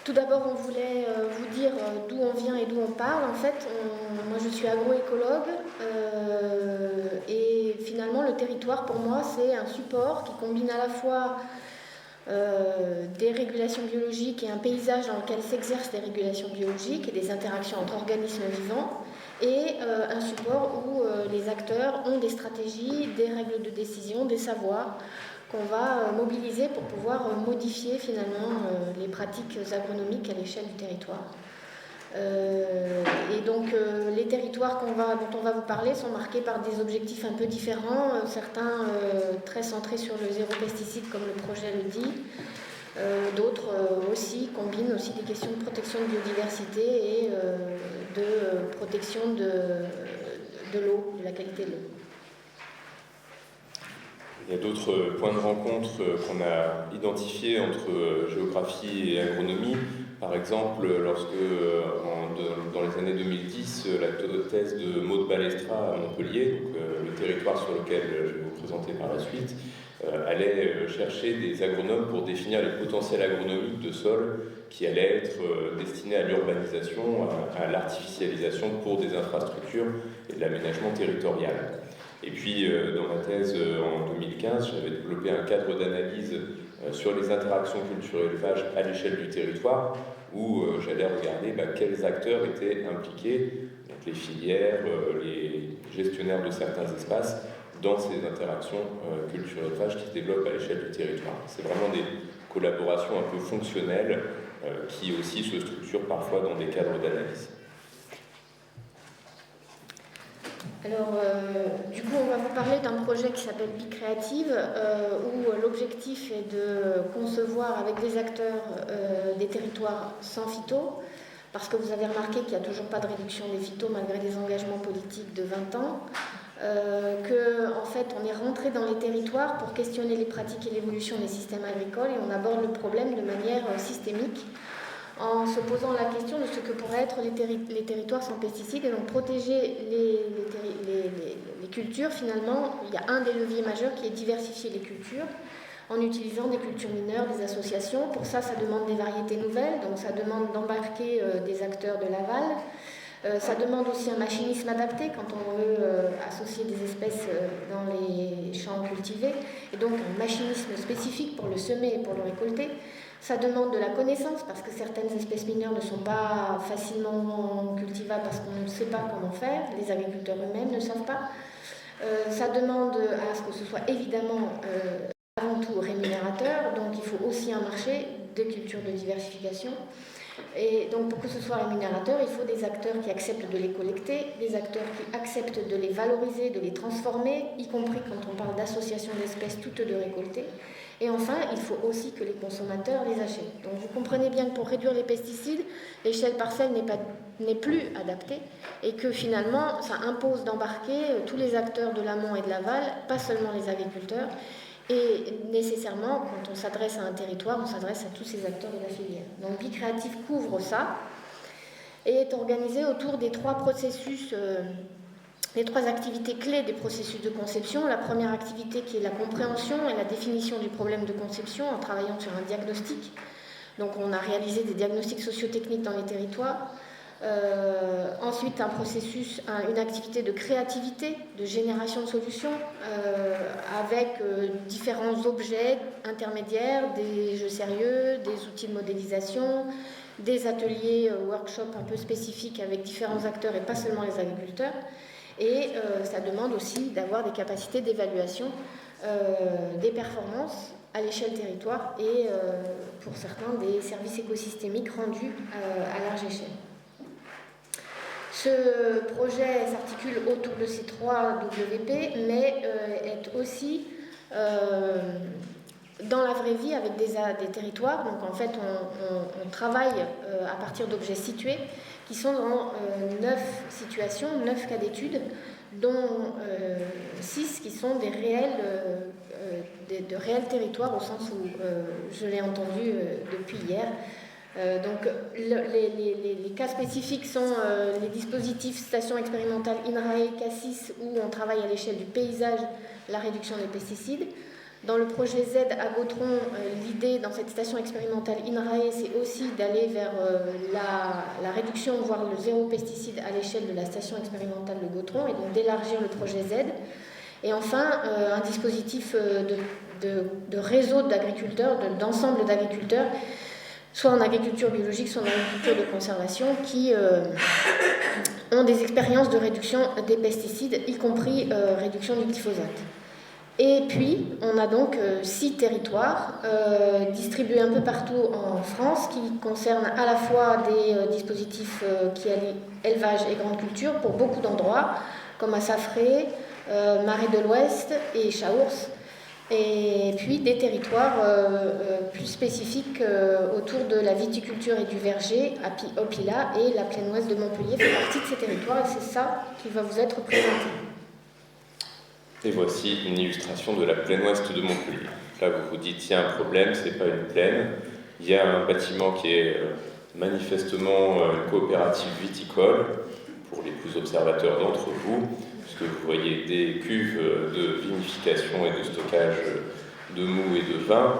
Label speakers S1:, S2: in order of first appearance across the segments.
S1: Tout d'abord, on voulait vous dire d'où on vient et d'où on parle. En fait, moi je suis agroécologue et finalement le territoire pour moi c'est un support qui combine à la fois des régulations biologiques et un paysage dans lequel s'exercent des régulations biologiques et des interactions entre organismes vivants, et un support où les acteurs ont des stratégies, des règles de décision, des savoirs qu'on va mobiliser pour pouvoir modifier finalement les pratiques agronomiques à l'échelle du territoire. Et donc les territoires dont on va vous parler sont marqués par des objectifs un peu différents, certains très centrés sur le zéro pesticide comme le projet le dit, d'autres aussi combinent aussi des questions de protection de biodiversité et de protection de l'eau, de la qualité de l'eau.
S2: Il y a d'autres points de rencontre qu'on a identifiés entre géographie et agronomie. Par exemple, lorsque, dans les années 2010, la thèse de Maud Balestra à Montpellier, donc, le territoire sur lequel je vais vous présenter par la suite, allait chercher des agronomes pour définir les potentiels agronomiques de sols qui allaient être destinés à l'urbanisation, à l'artificialisation pour des infrastructures et de l'aménagement territorial. Et puis, dans ma thèse en 2015, j'avais développé un cadre d'analyse sur les interactions culture-élevage à l'échelle du territoire, où j'allais regarder quels acteurs étaient impliqués, donc les filières, les gestionnaires de certains espaces, dans ces interactions culture-élevage qui se développent à l'échelle du territoire. C'est vraiment des collaborations un peu fonctionnelles qui aussi se structurent parfois dans des cadres d'analyse.
S1: Alors, du coup, on va vous parler d'un projet qui s'appelle Bicréative, où l'objectif est de concevoir avec des acteurs des territoires sans phyto, parce que vous avez remarqué qu'il n'y a toujours pas de réduction des phytos malgré des engagements politiques de 20 ans, qu'en fait, on est rentré dans les territoires pour questionner les pratiques et l'évolution des systèmes agricoles, et on aborde le problème de manière systémique, en se posant la question de ce que pourraient être les territoires sans pesticides, et donc protéger les cultures. Finalement, il y a un des leviers majeurs qui est diversifier les cultures en utilisant des cultures mineures, des associations. Pour ça, ça demande des variétés nouvelles, donc ça demande d'embarquer des acteurs de l'aval. Ça demande aussi un machinisme adapté quand on veut associer des espèces dans les champs cultivés, et donc un machinisme spécifique pour le semer et pour le récolter. Ça demande de la connaissance parce que certaines espèces mineures ne sont pas facilement cultivables parce qu'on ne sait pas comment faire, les agriculteurs eux-mêmes ne savent pas. Ça demande à ce que ce soit évidemment avant tout rémunérateur, donc il faut aussi un marché de cultures de diversification. Et donc pour que ce soit rémunérateur, il faut des acteurs qui acceptent de les collecter, des acteurs qui acceptent de les valoriser, de les transformer, y compris quand on parle d'associations d'espèces toutes de récolter. Et enfin, il faut aussi que les consommateurs les achètent. Donc vous comprenez bien que pour réduire les pesticides, l'échelle parcelle n'est plus adaptée, et que finalement, ça impose d'embarquer tous les acteurs de l'amont et de l'aval, pas seulement les agriculteurs. Et nécessairement, quand on s'adresse à un territoire, on s'adresse à tous ces acteurs de la filière. Donc Bicréative couvre ça et est organisé autour des trois processus, les trois activités clés des processus de conception. La première activité qui est la compréhension et la définition du problème de conception en travaillant sur un diagnostic. Donc on a réalisé des diagnostics sociotechniques dans les territoires. Ensuite, un processus, une activité de créativité, de génération de solutions, avec différents objets intermédiaires, des jeux sérieux, des outils de modélisation, des ateliers, workshops un peu spécifiques avec différents acteurs et pas seulement les agriculteurs. Et ça demande aussi d'avoir des capacités d'évaluation des performances à l'échelle territoire et pour certains des services écosystémiques rendus à large échelle. Ce projet s'articule autour de ces trois WP, mais est aussi dans la vraie vie avec des territoires. Donc en fait, on travaille à partir d'objets situés qui sont dans 9 situations, 9 cas d'études, dont 6 qui sont des de réels territoires au sens où je l'ai entendu depuis hier. Donc les cas spécifiques sont les dispositifs stations expérimentales INRAE, CASSIS, où on travaille à l'échelle du paysage la réduction des pesticides. Dans le projet Z à Gautron, l'idée dans cette station expérimentale INRAE, c'est aussi d'aller vers la réduction, voire le zéro pesticide à l'échelle de la station expérimentale de Gautron, et donc d'élargir le projet Z. Et enfin, un dispositif de réseau d'agriculteurs, d'ensemble d'agriculteurs, soit en agriculture biologique, soit en agriculture de conservation, qui ont des expériences de réduction des pesticides, y compris réduction du glyphosate. Et puis, on a donc 6 territoires distribués un peu partout en France qui concernent à la fois des dispositifs qui allient élevage et grande culture pour beaucoup d'endroits, comme à Saffré, Marais de l'Ouest et Chaours, et puis des territoires plus spécifiques autour de la viticulture et du verger à Opila, et la plaine ouest de Montpellier fait partie de ces territoires, et c'est ça qui va vous être présenté.
S2: Et voici une illustration de la plaine ouest de Montpellier. Là, vous vous dites, il y a un problème, c'est pas une plaine. Il y a un bâtiment qui est manifestement une coopérative viticole, pour les plus observateurs d'entre vous, puisque vous voyez des cuves de vinification et de stockage de mou et de vin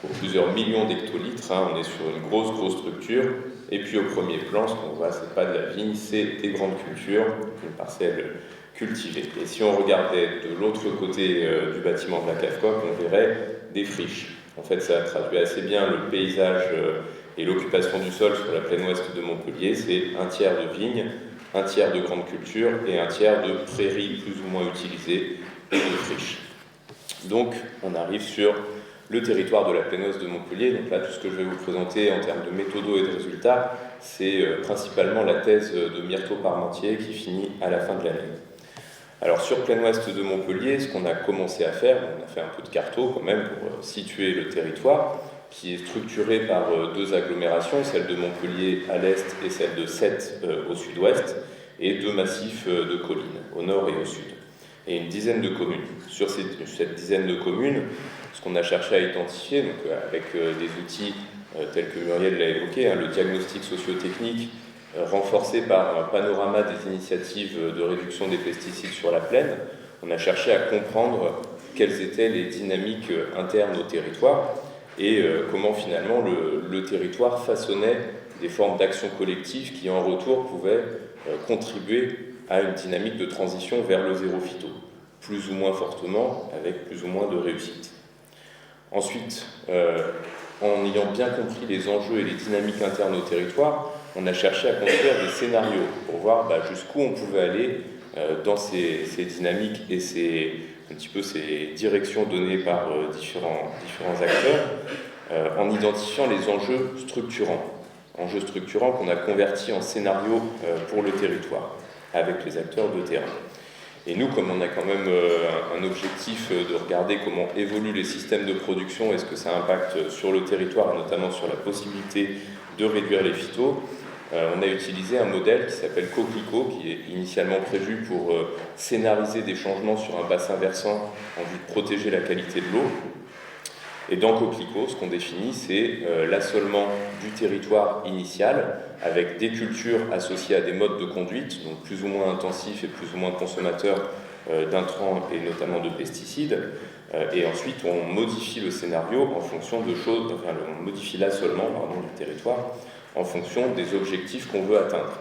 S2: pour plusieurs millions d'hectolitres. On est sur une grosse structure. Et puis au premier plan, ce qu'on voit, c'est pas de la vigne, c'est des grandes cultures, une parcelle cultivée. Et si on regardait de l'autre côté du bâtiment de la Cave-Coq, on verrait des friches. En fait, ça traduit assez bien le paysage et l'occupation du sol sur la plaine ouest de Montpellier. C'est un tiers de vignes, un tiers de grandes cultures et un tiers de prairies plus ou moins utilisées et de friches. Donc, on arrive sur le territoire de la plaine ouest de Montpellier. Donc là, tout ce que je vais vous présenter en termes de méthodo et de résultats, c'est principalement la thèse de Myrto Parmentier qui finit à la fin de l'année. Alors sur plaine ouest de Montpellier, ce qu'on a commencé à faire, on a fait un peu de carto quand même pour situer le territoire, qui est structuré par 2 agglomérations, celle de Montpellier à l'est et celle de Sète au sud-ouest, et 2 massifs de collines au nord et au sud, et une dizaine de communes. Sur cette dizaine de communes, ce qu'on a cherché à identifier, donc avec des outils tels que Muriel l'a évoqué, le diagnostic socio-technique, renforcé par un panorama des initiatives de réduction des pesticides sur la plaine, on a cherché à comprendre quelles étaient les dynamiques internes au territoire et comment finalement le territoire façonnait des formes d'action collective qui en retour pouvaient contribuer à une dynamique de transition vers le zéro phyto, plus ou moins fortement, avec plus ou moins de réussite. Ensuite, en ayant bien compris les enjeux et les dynamiques internes au territoire, on a cherché à construire des scénarios pour voir jusqu'où on pouvait aller dans ces dynamiques et ces directions données par différents acteurs, en identifiant les enjeux structurants qu'on a convertis en scénarios pour le territoire, avec les acteurs de terrain. Et nous, comme on a quand même un objectif de regarder comment évoluent les systèmes de production et ce que ça impacte sur le territoire, et notamment sur la possibilité de réduire les phytos, on a utilisé un modèle qui s'appelle Coquelicot, qui est initialement prévu pour scénariser des changements sur un bassin versant en vue de protéger la qualité de l'eau. Et dans Coquelicot, ce qu'on définit, c'est l'assolement du territoire initial avec des cultures associées à des modes de conduite, donc plus ou moins intensifs et plus ou moins consommateurs d'intrants et notamment de pesticides. Et ensuite, on modifie le scénario en fonction de choses, on modifie l'assolement du territoire en fonction des objectifs qu'on veut atteindre.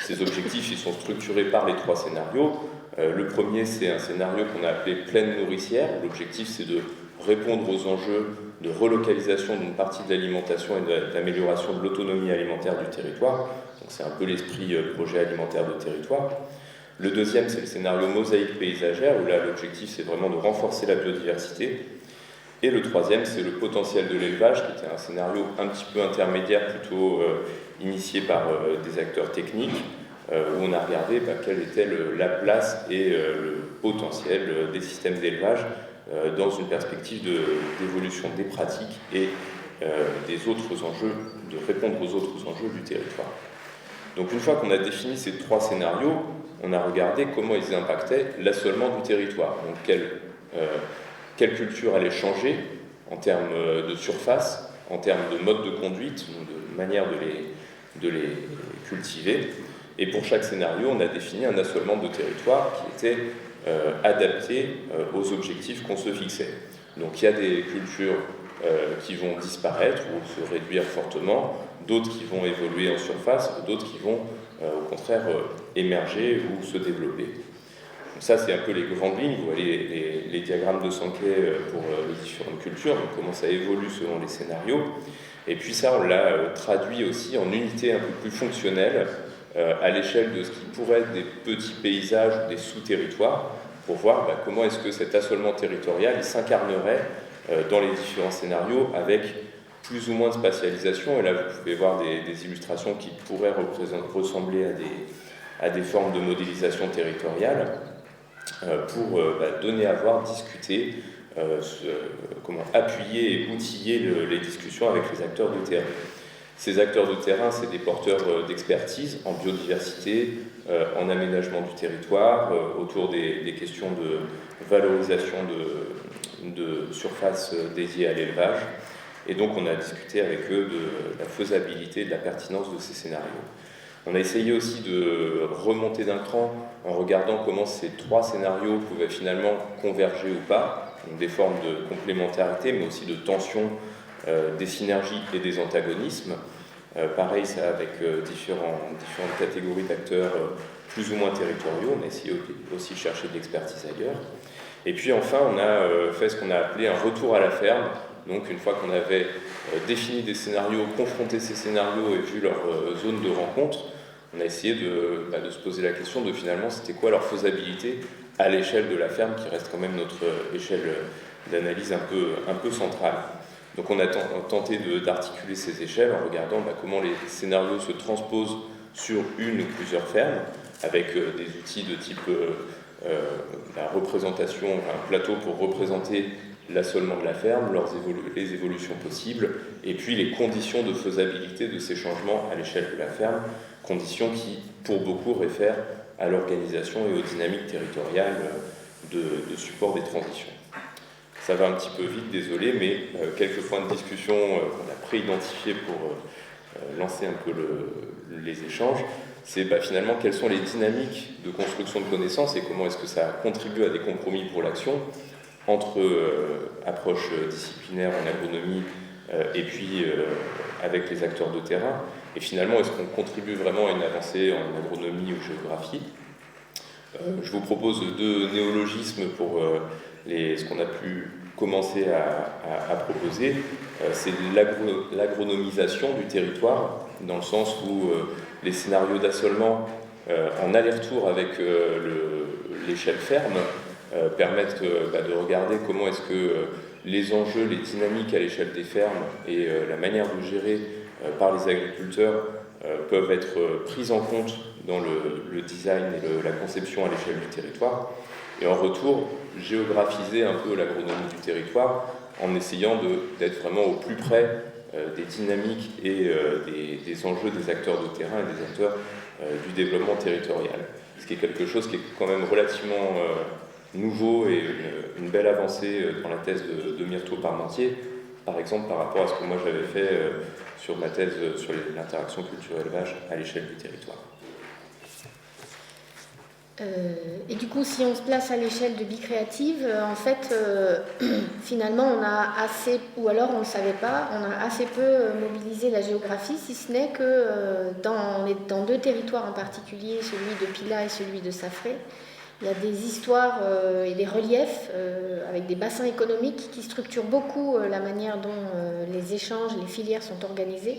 S2: Ces objectifs, ils sont structurés par les 3 scénarios. Le premier, c'est un scénario qu'on a appelé plaine nourricière. L'objectif, c'est de répondre aux enjeux de relocalisation d'une partie de l'alimentation et d'amélioration de l'autonomie alimentaire du territoire. Donc c'est un peu l'esprit projet alimentaire de territoire. Le deuxième, c'est le scénario mosaïque paysagère, où là, l'objectif, c'est vraiment de renforcer la biodiversité. Et le troisième, c'est le potentiel de l'élevage, qui était un scénario un petit peu intermédiaire, plutôt initié par des acteurs techniques, où on a regardé quelle était la place et le potentiel des systèmes d'élevage dans une perspective d'évolution des pratiques et des autres enjeux, de répondre aux autres enjeux du territoire. Donc une fois qu'on a défini ces 3 scénarios, on a regardé comment ils impactaient l'assolement du territoire. Donc quelle culture allait changer en termes de surface, en termes de mode de conduite, de manière de les cultiver. Et pour chaque scénario, on a défini un assolement de territoire qui était adapté aux objectifs qu'on se fixait. Donc il y a des cultures qui vont disparaître ou se réduire fortement, d'autres qui vont évoluer en surface, d'autres qui vont au contraire émerger ou se développer. Donc ça, c'est un peu les grandes lignes. Vous voyez les diagrammes de Sankey pour les différentes cultures, donc comment ça évolue selon les scénarios. Et puis ça, on l'a traduit aussi en unités un peu plus fonctionnelles à l'échelle de ce qui pourrait être des petits paysages ou des sous-territoires, pour voir comment est-ce que cet assolement territorial s'incarnerait dans les différents scénarios avec plus ou moins de spatialisation. Et là, vous pouvez voir des illustrations qui pourraient ressembler à des formes de modélisation territoriale pour donner à voir, discuter, comment appuyer et outiller les discussions avec les acteurs de terrain. Ces acteurs de terrain, c'est des porteurs d'expertise en biodiversité, en aménagement du territoire, autour des questions de valorisation de surfaces dédiées à l'élevage. Et donc on a discuté avec eux de la faisabilité et de la pertinence de ces scénarios. On a essayé aussi de remonter d'un cran en regardant comment ces trois scénarios pouvaient finalement converger ou pas, donc des formes de complémentarité, mais aussi de tension, des synergies et des antagonismes. Pareil, ça avec différentes catégories d'acteurs plus ou moins territoriaux. On a essayé aussi de chercher de l'expertise ailleurs. Et puis enfin, on a fait ce qu'on a appelé un retour à la ferme. Donc une fois qu'on avait défini des scénarios, confronté ces scénarios et vu leur zone de rencontre, on a essayé de se poser la question de finalement c'était quoi leur faisabilité à l'échelle de la ferme qui reste quand même notre échelle d'analyse un peu centrale. Donc on a tenté d'articuler ces échelles en regardant comment les scénarios se transposent sur une ou plusieurs fermes avec des outils de type la représentation, un plateau pour représenter l'assolement de la ferme, les évolutions possibles, et puis les conditions de faisabilité de ces changements à l'échelle de la ferme, conditions qui, pour beaucoup, réfèrent à l'organisation et aux dynamiques territoriales de support des transitions. Ça va un petit peu vite, désolé, mais quelques points de discussion qu'on a pré-identifiés pour lancer un peu les échanges, c'est finalement quelles sont les dynamiques de construction de connaissances et comment est-ce que ça contribue à des compromis pour l'action entre approche disciplinaire en agronomie et puis avec les acteurs de terrain. Et finalement, est-ce qu'on contribue vraiment à une avancée en agronomie ou géographie ? Je vous propose deux néologismes pour ce qu'on a pu commencer à proposer. C'est l'agronomisation du territoire, dans le sens où les scénarios d'assolement en aller-retour avec l'échelle ferme permettent de regarder comment est-ce que les enjeux, les dynamiques à l'échelle des fermes et la manière de gérer par les agriculteurs peuvent être prises en compte dans le design et la conception à l'échelle du territoire. Et en retour, géographiser un peu l'agronomie du territoire en essayant d'être vraiment au plus près des dynamiques et des enjeux des acteurs de terrain et des acteurs du développement territorial. Ce qui est quelque chose qui est quand même relativement nouveau et une belle avancée dans la thèse de Myrto Parmentier, par exemple par rapport à ce que moi j'avais fait sur ma thèse sur l'interaction culture-élevage à l'échelle du territoire.
S1: Et du coup, si on se place à l'échelle de Bicréative, en fait, finalement, on a assez, ou alors on ne le savait pas, on a assez peu mobilisé la géographie, si ce n'est que dans deux territoires en particulier, celui de Pilat et celui de Saffré, il y a des histoires et des reliefs avec des bassins économiques qui structurent beaucoup la manière dont les échanges, les filières sont organisées,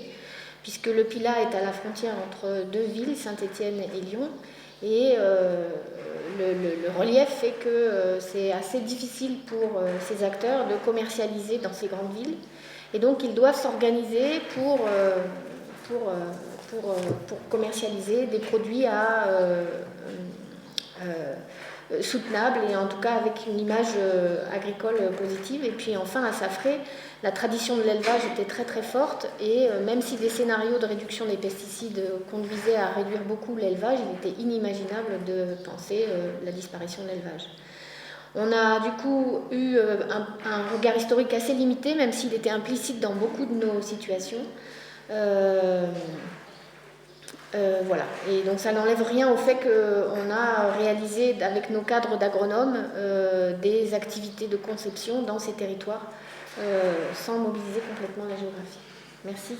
S1: puisque le Pilat est à la frontière entre deux villes, Saint-Étienne et Lyon. Et le relief fait que c'est assez difficile pour ces acteurs de commercialiser dans ces grandes villes. Et donc ils doivent s'organiser pour commercialiser des produits soutenables et en tout cas avec une image agricole positive. Et puis enfin à Saffré, la tradition de l'élevage était très très forte et même si des scénarios de réduction des pesticides conduisaient à réduire beaucoup l'élevage, il était inimaginable de penser la disparition de l'élevage. On a du coup eu un regard historique assez limité, même s'il était implicite dans beaucoup de nos situations. Voilà, et donc ça n'enlève rien au fait qu'on a réalisé avec nos cadres d'agronomes des activités de conception dans ces territoires sans mobiliser complètement la géographie. Merci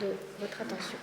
S1: de votre attention.